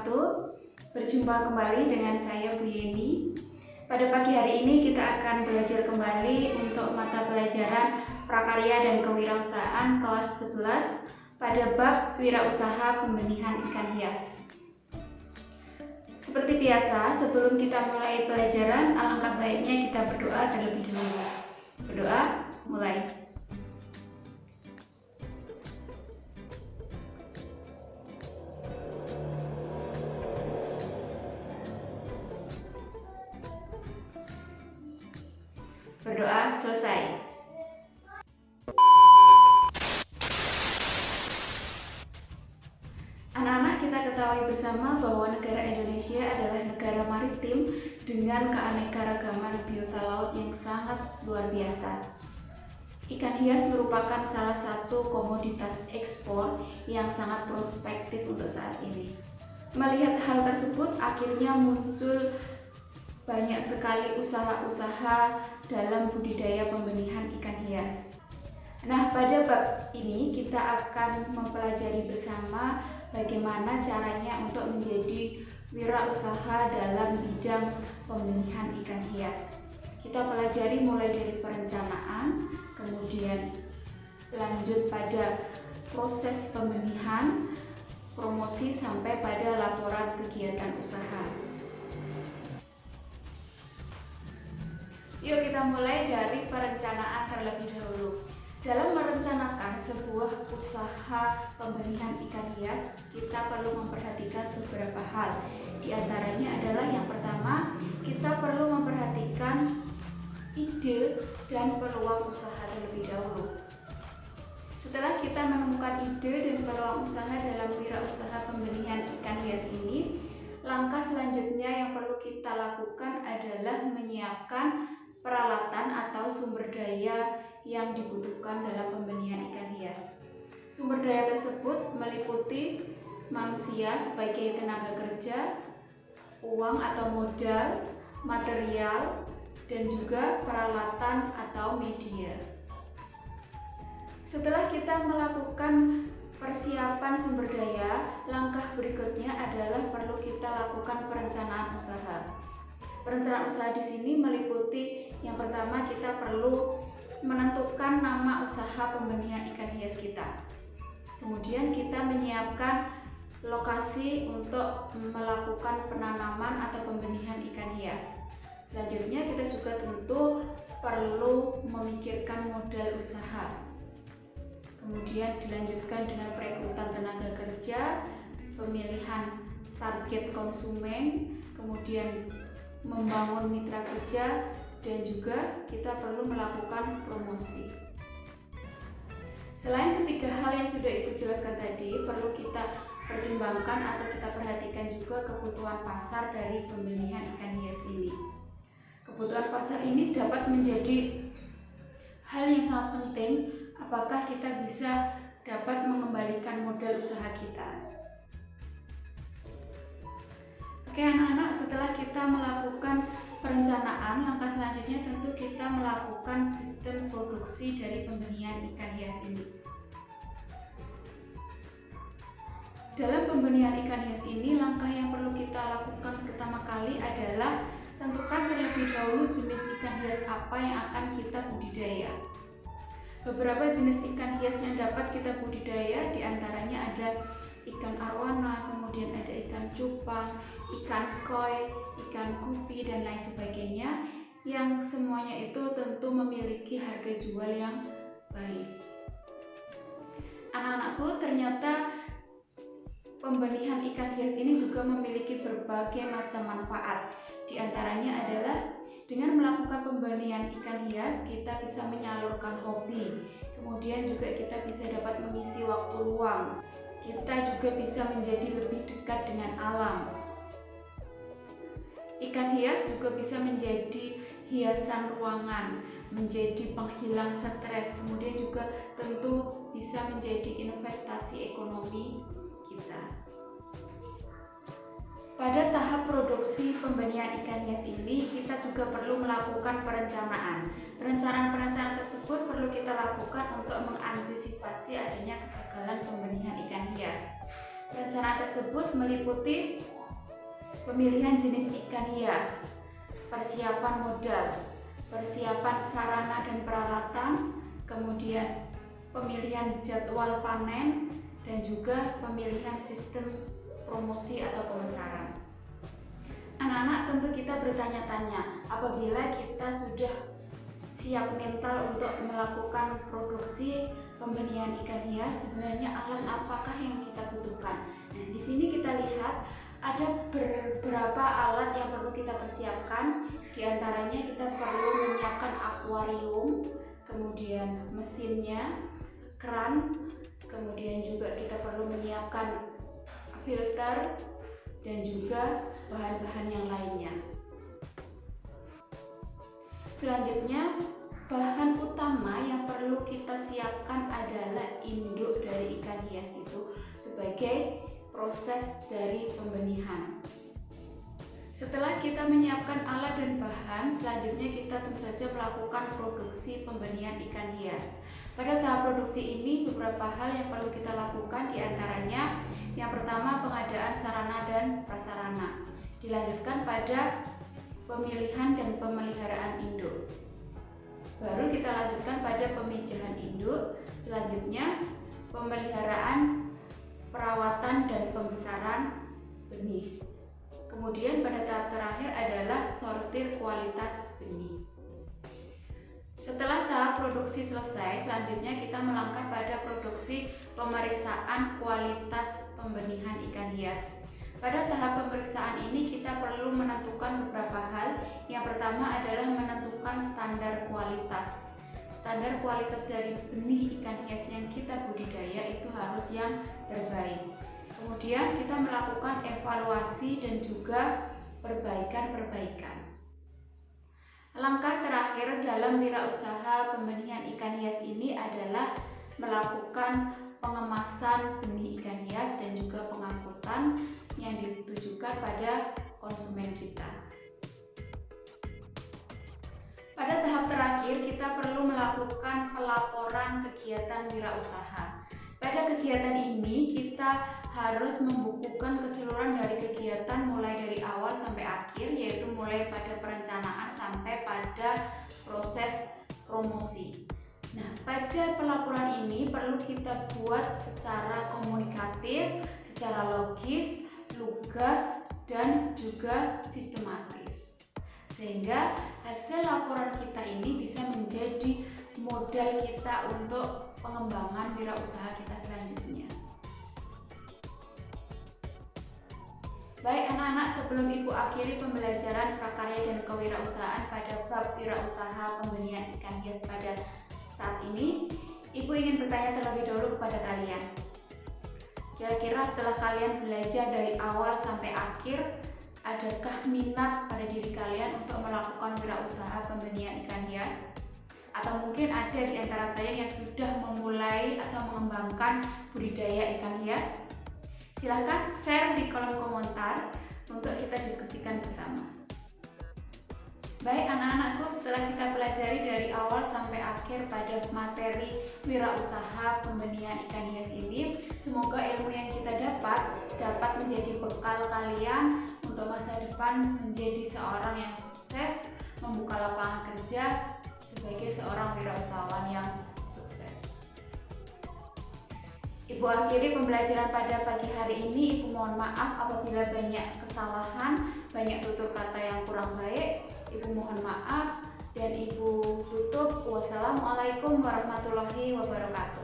wabarakatuh. Berjumpa kembali dengan saya Bu Yeni. Pada pagi hari ini kita akan belajar kembali untuk mata pelajaran Prakarya dan Kewirausahaan kelas 11 pada bab Wirausaha Pembenihan Ikan Hias. Seperti biasa, sebelum kita mulai pelajaran, alangkah baiknya kita berdoa terlebih dahulu. Berdoa, mulai. Berdoa selesai. Anak-anak, kita ketahui bersama bahwa negara Indonesia adalah negara maritim dengan keanekaragaman biota laut yang sangat luar biasa. Ikan hias merupakan salah satu komoditas ekspor yang sangat prospektif untuk saat ini. Melihat hal tersebut, akhirnya muncul banyak sekali usaha-usaha dalam budidaya pembenihan ikan hias. Nah, pada bab ini kita akan mempelajari bersama bagaimana caranya untuk menjadi wirausaha dalam bidang pembenihan ikan hias. Kita pelajari mulai dari perencanaan, kemudian lanjut pada proses pembenihan, promosi sampai pada laporan kegiatan usaha. Yuk kita mulai dari perencanaan terlebih dahulu. Dalam merencanakan sebuah usaha pembenihan ikan hias, kita perlu memperhatikan beberapa hal. Di antaranya adalah yang pertama, kita perlu memperhatikan ide dan peluang usaha terlebih dahulu. Setelah kita menemukan ide dan peluang usaha dalam wirausaha pembenihan ikan hias ini, langkah selanjutnya yang perlu kita lakukan adalah menyiapkan peralatan atau sumber daya yang dibutuhkan dalam pembenihan ikan hias. Sumber daya tersebut meliputi manusia sebagai tenaga kerja, uang atau modal, material, dan juga peralatan atau media. Setelah kita melakukan persiapan sumber daya, langkah berikutnya adalah perlu kita lakukan perencanaan usaha. Perencanaan usaha di sini meliputi yang pertama, kita perlu menentukan nama usaha pembenihan ikan hias kita. Kemudian kita menyiapkan lokasi untuk melakukan penanaman atau pembenihan ikan hias. Selanjutnya kita juga tentu perlu memikirkan modal usaha. Kemudian dilanjutkan dengan perekrutan tenaga kerja, pemilihan target konsumen, kemudian membangun mitra kerja, dan juga kita perlu melakukan promosi. Selain ketiga hal yang sudah Ibu jelaskan tadi, perlu kita pertimbangkan atau kita perhatikan juga kebutuhan pasar dari pembenihan ikan hias ini. Kebutuhan pasar ini dapat menjadi hal yang sangat penting apakah kita bisa dapat mengembalikan modal usaha kita. Oke anak-anak, setelah kita melakukan perencanaan, langkah selanjutnya tentu kita melakukan sistem produksi dari pembenihan ikan hias ini. Dalam pembenihan ikan hias ini, langkah yang perlu kita lakukan pertama kali adalah tentukan terlebih dahulu jenis ikan hias apa yang akan kita budidaya. Beberapa jenis ikan hias yang dapat kita budidaya diantaranya ada ikan arwana, kemudian ada ikan cupang, ikan koi, ikan gupi, dan lain sebagainya, yang semuanya itu tentu memiliki harga jual yang baik. Anak-anakku, ternyata pembenihan ikan hias ini juga memiliki berbagai macam manfaat. Di antaranya adalah dengan melakukan pembenihan ikan hias, kita bisa menyalurkan hobi, kemudian juga kita bisa dapat mengisi waktu luang. Kita juga bisa menjadi lebih dekat dengan alam. Ikan hias juga bisa menjadi hiasan ruangan, menjadi penghilang stres, kemudian juga tentu bisa menjadi investasi ekonomi kita. Pada tahap produksi pembenihan ikan hias ini, kita juga perlu melakukan perencanaan. Perencanaan tersebut perlu kita lakukan untuk mengantisipasi adanya kegagalan pembenihan ikan hias. Perencanaan tersebut meliputi pemilihan jenis ikan hias, persiapan modal, persiapan sarana dan peralatan, kemudian pemilihan jadwal panen, dan juga pemilihan sistem promosi atau pemasaran. Anak-anak, tentu kita bertanya-tanya, apabila kita sudah siap mental untuk melakukan produksi pembenihan ikan hias, sebenarnya alat apakah yang kita butuhkan? Nah, di sini kita lihat ada beberapa alat yang perlu kita persiapkan. Di antaranya kita perlu menyiapkan akuarium, kemudian mesinnya, keran, kemudian juga kita perlu menyiapkan filter dan juga bahan-bahan yang lainnya. Selanjutnya, bahan utama yang perlu kita siapkan adalah induk dari ikan hias itu sebagai proses dari pembenihan. Setelah kita menyiapkan alat dan bahan, selanjutnya kita tentu saja melakukan produksi pembenihan ikan hias. Pada tahap produksi ini beberapa hal yang perlu kita lakukan, diantaranya yang pertama pengadaan sarana dan prasarana, dilanjutkan pada pemilihan dan pemeliharaan induk. Baru kita lanjutkan pada pemijahan induk, selanjutnya pemeliharaan, perawatan dan pembesaran benih. Kemudian pada tahap terakhir adalah sortir kualitas benih. Setelah tahap produksi selesai, selanjutnya kita melangkah pada produksi pemeriksaan kualitas pembenihan ikan hias. Pada tahap pemeriksaan ini kita perlu menentukan beberapa hal. Yang pertama adalah menentukan standar kualitas. Standar kualitas dari benih ikan hias yang kita budidaya itu harus yang terbaik. Kemudian kita melakukan evaluasi dan juga perbaikan-perbaikan. Langkah terakhir dalam wirausaha pembenihan ikan hias ini adalah melakukan pengemasan benih ikan hias dan juga pengangkutan yang ditujukan pada konsumen kita. Pada tahap terakhir kita perlu melakukan pelaporan kegiatan wirausaha. Pada kegiatan ini kita harus membukukan keseluruhan dari kegiatan mulai dari awal sampai akhir, yaitu mulai pada perencanaan sampai pada proses promosi. Nah, pada pelaporan ini perlu kita buat secara komunikatif, secara logis, lugas, dan juga sistematis. Sehingga hasil laporan kita ini bisa menjadi modal kita untuk pengembangan wirausaha kita selanjutnya. Baik anak-anak, sebelum Ibu akhiri pembelajaran prakarya dan kewirausahaan pada bab wirausaha pembenihan ikan hias pada saat ini, Ibu ingin bertanya terlebih dahulu kepada kalian. Kira-kira setelah kalian belajar dari awal sampai akhir, adakah minat pada diri kalian untuk melakukan wirausaha pembenihan ikan hias? Atau mungkin ada di antara kalian yang sudah memulai atau mengembangkan budidaya ikan hias? Silahkan share di kolom komentar untuk kita diskusikan bersama. Baik anak-anakku, setelah kita pelajari dari awal sampai akhir pada materi wirausaha pembenihan ikan hias ini, semoga ilmu yang kita dapat menjadi bekal kalian untuk masa depan menjadi seorang yang sukses, membuka lapangan kerja sebagai seorang wirausahawan yang sukses. Ibu akhiri pembelajaran pada pagi hari ini. Ibu mohon maaf apabila banyak kesalahan, banyak tutur kata yang kurang baik. Ibu mohon maaf dan Ibu tutup. Wassalamualaikum warahmatullahi wabarakatuh.